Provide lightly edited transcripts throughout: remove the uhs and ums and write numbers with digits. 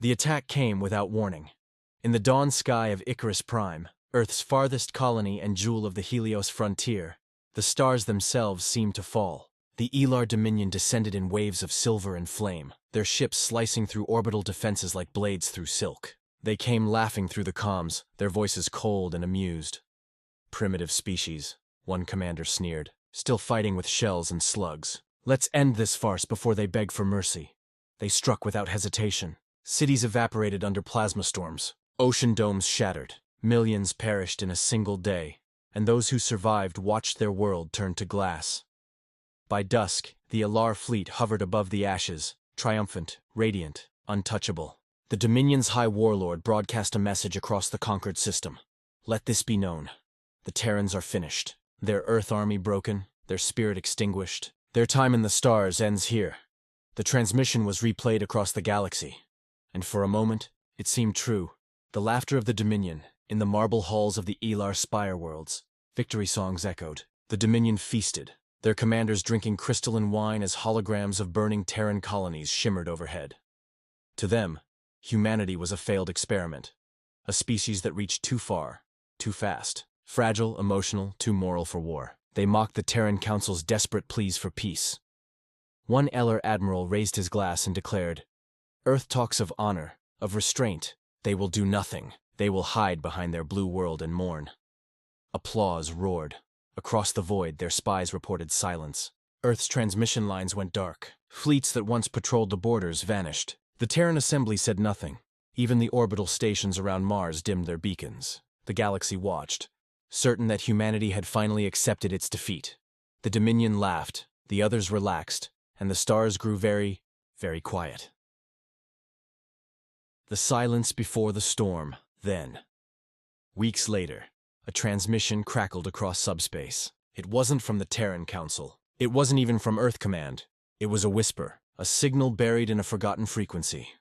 The attack came without warning. In the dawn sky of Icarus Prime, Earth's farthest colony and jewel of the Helios frontier, the stars themselves seemed to fall. The Elar Dominion descended in waves of silver and flame, their ships slicing through orbital defenses like blades through silk. They came laughing through the comms, their voices cold and amused. "Primitive species," one commander sneered, "still fighting with shells and slugs. Let's end this farce before they beg for mercy." They struck without hesitation. Cities evaporated under plasma storms. Ocean domes shattered. Millions perished in a single day, and those who survived watched their world turn to glass. By dusk, the Elar fleet hovered above the ashes, triumphant, radiant, untouchable. The Dominion's High Warlord broadcast a message across the conquered system. "Let this be known. The Terrans are finished. Their Earth army broken, their spirit extinguished. Their time in the stars ends here." The transmission was replayed across the galaxy, and for a moment, it seemed true. The laughter of the Dominion, in the marble halls of the Elar Spire worlds, victory songs echoed. The Dominion feasted, their commanders drinking crystalline wine as holograms of burning Terran colonies shimmered overhead. To them, humanity was a failed experiment, a species that reached too far, too fast, fragile, emotional, too moral for war. They mocked the Terran Council's desperate pleas for peace. One Elar admiral raised his glass and declared, "Earth talks of honor, of restraint. They will do nothing. They will hide behind their blue world and mourn." Applause roared. Across the void, their spies reported silence. Earth's transmission lines went dark. Fleets that once patrolled the borders vanished. The Terran Assembly said nothing. Even the orbital stations around Mars dimmed their beacons. The galaxy watched, certain that humanity had finally accepted its defeat. The Dominion laughed, the others relaxed, and the stars grew very, very quiet. The silence before the storm, then. Weeks later, a transmission crackled across subspace. It wasn't from the Terran Council. It wasn't even from Earth Command. It was a whisper, a signal buried in a forgotten frequency.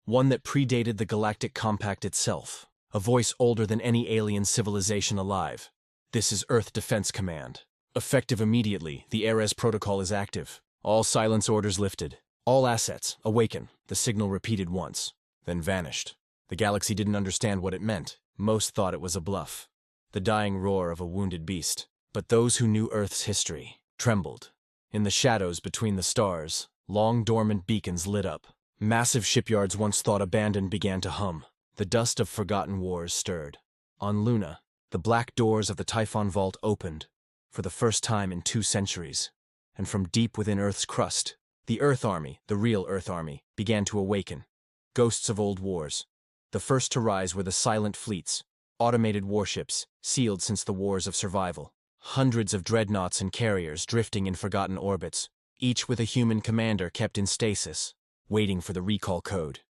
One that predated the Galactic Compact itself. A voice older than any alien civilization alive. "This is Earth Defense Command. Effective immediately, the Ares Protocol is active. All silence orders lifted. All assets, awaken." The signal repeated once, then vanished. The galaxy didn't understand what it meant. Most thought it was a bluff, the dying roar of a wounded beast. But those who knew Earth's history trembled. In the shadows between the stars, long dormant beacons lit up. Massive shipyards once thought abandoned began to hum. The dust of forgotten wars stirred. On Luna, the black doors of the Typhon Vault opened, for the first time in 2 centuries. And from deep within Earth's crust, the Earth Army, the real Earth Army, began to awaken. Ghosts of old wars. The first to rise were the silent fleets, automated warships, sealed since the wars of survival. Hundreds of dreadnoughts and carriers drifting in forgotten orbits, each with a human commander kept in stasis, waiting for the recall code.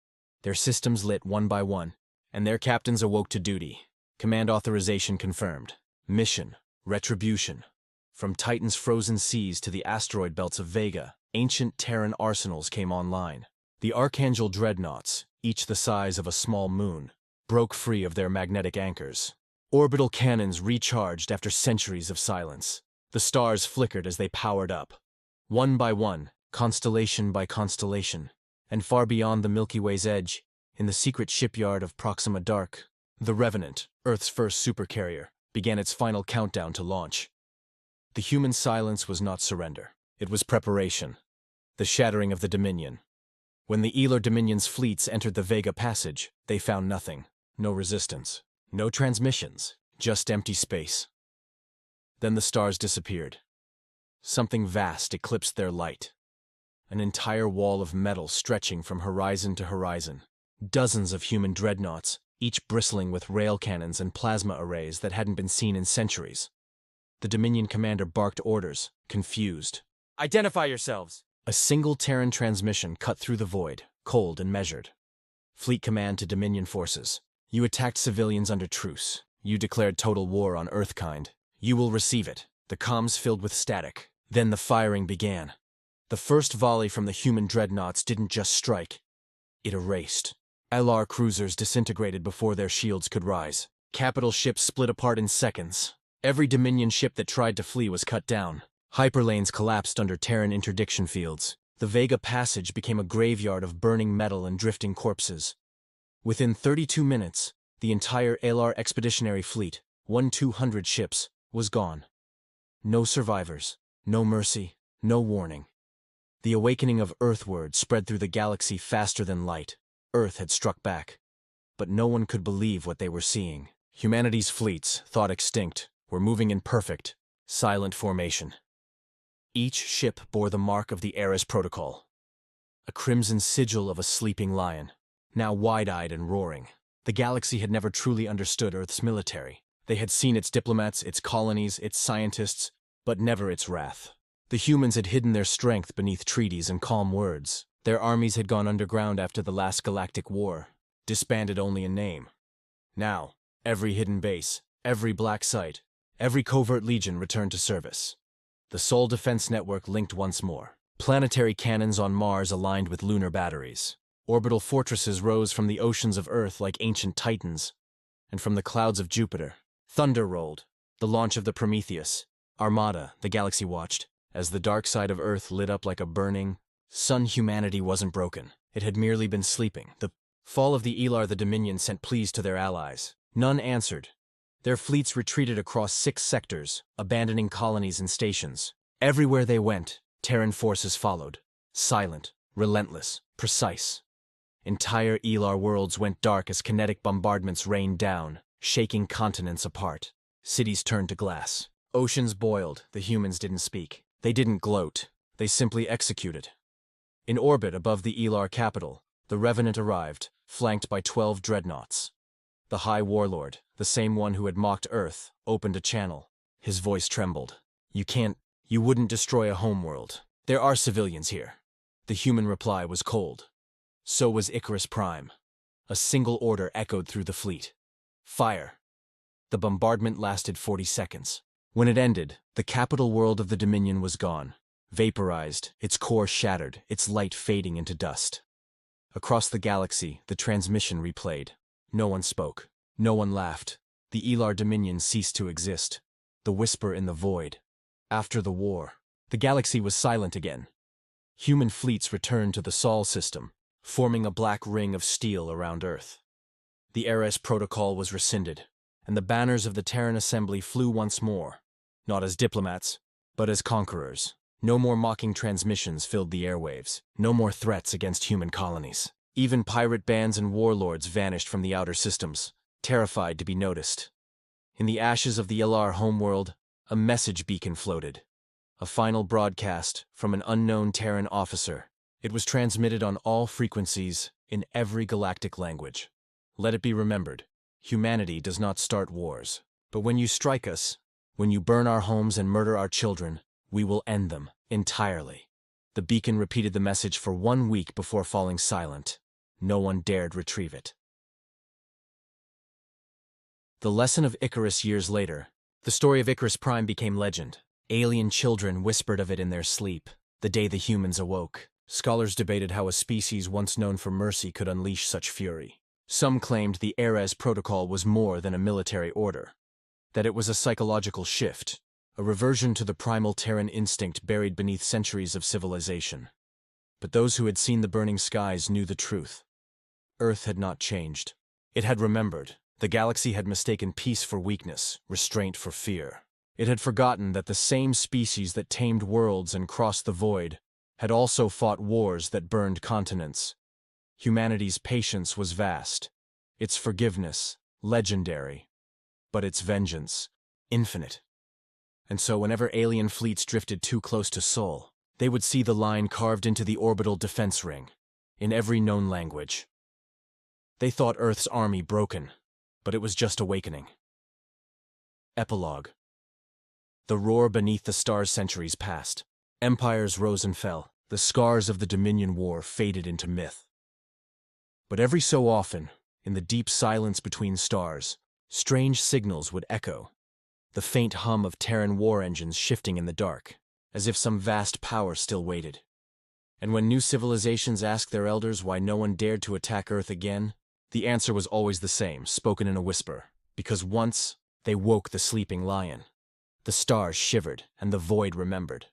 Their systems lit one by one, and their captains awoke to duty. Command authorization confirmed. Mission, Retribution. From Titan's frozen seas to the asteroid belts of Vega, ancient Terran arsenals came online. The Archangel dreadnoughts, each the size of a small moon, broke free of their magnetic anchors. Orbital cannons recharged after centuries of silence. The stars flickered as they powered up. One by one, constellation by constellation, and far beyond the Milky Way's edge, in the secret shipyard of Proxima Dark, the Revenant, Earth's first supercarrier, began its final countdown to launch. The human silence was not surrender. It was preparation. The shattering of the Dominion. When the Elar Dominion's fleets entered the Vega Passage, they found nothing. No resistance. No transmissions. Just empty space. Then the stars disappeared. Something vast eclipsed their light. An entire wall of metal stretching from horizon to horizon. Dozens of human dreadnoughts, each bristling with rail cannons and plasma arrays that hadn't been seen in centuries. The Dominion commander barked orders, confused. "Identify yourselves!" A single Terran transmission cut through the void, cold and measured. Fleet command to Dominion forces. "You attacked civilians under truce. You declared total war on Earthkind. You will receive it." The comms filled with static. Then the firing began. The first volley from the human dreadnoughts didn't just strike. It erased. LR cruisers disintegrated before their shields could rise. Capital ships split apart in seconds. Every Dominion ship that tried to flee was cut down. Hyperlanes collapsed under Terran interdiction fields. The Vega Passage became a graveyard of burning metal and drifting corpses. Within 32 minutes, the entire Alar expeditionary fleet, 200 ships, was gone. No survivors, no mercy, no warning. The awakening of Earthward spread through the galaxy faster than light. Earth had struck back. But no one could believe what they were seeing. Humanity's fleets, thought extinct, were moving in perfect, silent formation. Each ship bore the mark of the Eris Protocol, a crimson sigil of a sleeping lion, now wide-eyed and roaring. The galaxy had never truly understood Earth's military. They had seen its diplomats, its colonies, its scientists, but never its wrath. The humans had hidden their strength beneath treaties and calm words. Their armies had gone underground after the last galactic war, disbanded only in name. Now, every hidden base, every black site, every covert legion returned to service. The Sol defense network linked once more. Planetary cannons on Mars aligned with lunar batteries. Orbital fortresses rose from the oceans of Earth like ancient titans, and from the clouds of Jupiter. Thunder rolled, the launch of the Prometheus. Armada, the galaxy watched, as the dark side of Earth lit up like a burning sun. Humanity wasn't broken. It had merely been sleeping. The fall of the Elar the Dominion sent pleas to their allies. None answered. Their fleets retreated across 6 sectors, abandoning colonies and stations. Everywhere they went, Terran forces followed. Silent, relentless, precise. Entire Elar worlds went dark as kinetic bombardments rained down, shaking continents apart. Cities turned to glass. Oceans boiled. The humans didn't speak. They didn't gloat. They simply executed. In orbit above the Elar capital, the Revenant arrived, flanked by 12 dreadnoughts. The High Warlord, the same one who had mocked Earth, opened a channel. His voice trembled. You wouldn't destroy a homeworld. There are civilians here. The human reply was cold. So was Icarus Prime. A single order echoed through the fleet. Fire. The bombardment lasted 40 seconds. When it ended, the capital world of the Dominion was gone. Vaporized, its core shattered, its light fading into dust. Across the galaxy, the transmission replayed. No one spoke. No one laughed. The Elar Dominion ceased to exist. The whisper in the void. After the war, the galaxy was silent again. Human fleets returned to the Sol system, forming a black ring of steel around Earth. The Eris Protocol was rescinded, and the banners of the Terran Assembly flew once more, not as diplomats, but as conquerors. No more mocking transmissions filled the airwaves. No more threats against human colonies. Even pirate bands and warlords vanished from the outer systems, terrified to be noticed. In the ashes of the Elar homeworld, a message beacon floated. A final broadcast from an unknown Terran officer. It was transmitted on all frequencies, in every galactic language. Let it be remembered, humanity does not start wars. But when you strike us, when you burn our homes and murder our children, we will end them entirely. The beacon repeated the message for 1 week before falling silent. No one dared retrieve it. The lesson of Icarus years later. The story of Icarus Prime became legend. Alien children whispered of it in their sleep, the day the humans awoke. Scholars debated how a species once known for mercy could unleash such fury. Some claimed the Eris Protocol was more than a military order, that it was a psychological shift, a reversion to the primal Terran instinct buried beneath centuries of civilization. But those who had seen the burning skies knew the truth. Earth had not changed. It had remembered. The galaxy had mistaken peace for weakness, restraint for fear. It had forgotten that the same species that tamed worlds and crossed the void had also fought wars that burned continents. Humanity's patience was vast, its forgiveness legendary, but its vengeance infinite. And so whenever alien fleets drifted too close to Sol, they would see the line carved into the orbital defense ring, in every known language. They thought Earth's army broken, but it was just awakening. Epilogue. The roar beneath the stars centuries passed. Empires rose and fell. The scars of the Dominion War faded into myth. But every so often, in the deep silence between stars, strange signals would echo, the faint hum of Terran war engines shifting in the dark, as if some vast power still waited. And when new civilizations asked their elders why no one dared to attack Earth again, the answer was always the same, spoken in a whisper, because once they woke the sleeping lion. The stars shivered, and the void remembered.